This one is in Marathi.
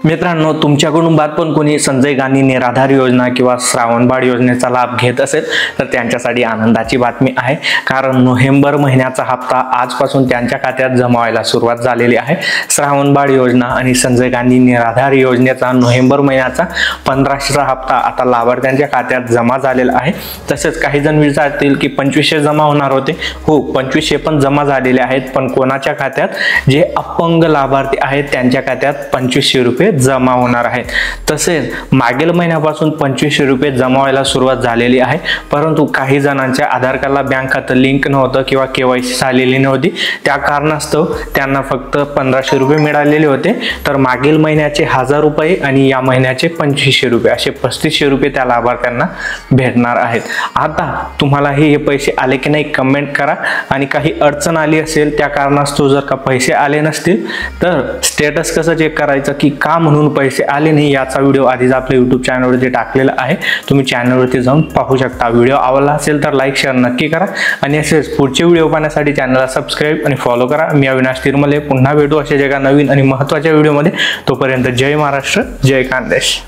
मित्रांनो, तुमच्याकडून बाद पण कोणी संजय गांधी निराधार योजना किंवा श्रावणबाळ योजनेचा लाभ घेत असेल तर त्यांच्यासाठी आनंदाची बातमी आहे, कारण नोव्हेंबर महिन्याचा हप्ता आजपासून त्यांच्या खात्यात जमा व्हायला सुरुवात झालेली आहे। श्रावणबाळ योजना आणि संजय गांधी निराधार योजनेचा नोव्हेंबर महिन्याचा 1500चा हप्ता आता लाभार्थ्यांच्या खात्यात जमा झालेला आहे। तसेच काही जण विचारतील की 2500 जमा होणार होते। हो, 2500 पण जमा झालेले आहेत, पण कोणाच्या खात्यात? जे अपंग लाभार्थी आहेत त्यांच्या खात्यात 2500 रुपये जमा होणार आहेत। तसेच मागील महिन्यापासून 2500 रुपये जमा व्हायला सुरुवात झालेली आहे, परंतु काही जणांच्या आधार कार्डला बँक खातं लिंक नव्हतं किंवा केवायसी झालेली नव्हती, त्या कारणास्तव त्यांना फक्त 1500 रुपये मिळालेले होते। तर मागील महिन्याचे 1000 रुपये आणि या महिन्याचे 2500 रुपये असे 3500 रुपये त्या लाभार्थ्यांना भेटणार आहेत। आता तुम्हालाही हे पैसे आले की नाही कमेंट करा, आणि काही अडचण आली असेल त्या कारणास्तव जर का पैसे आले नसतील तर स्टेटस कसं चेक करायचं की का म्हणून पैसे आले नाही याचा व्हिडिओ आधीच आपल्या YouTube चॅनलवरती टाकलेला आहे, तुम्ही चॅनलवरती जाऊन पाहू शकता। व्हिडिओ आवडला असेल तर लाईक शेअर नक्की करा, आणि असेच पुढचे व्हिडिओ पाहण्यासाठी चॅनलला सबस्क्राईब आणि फॉलो करा। मी अविनाश तिरमले पुन्हा भेटू अशा एका नवीन आणि महत्त्वाच्या व्हिडिओमध्ये। तोपर्यंत जय महाराष्ट्र, जय खानदेश।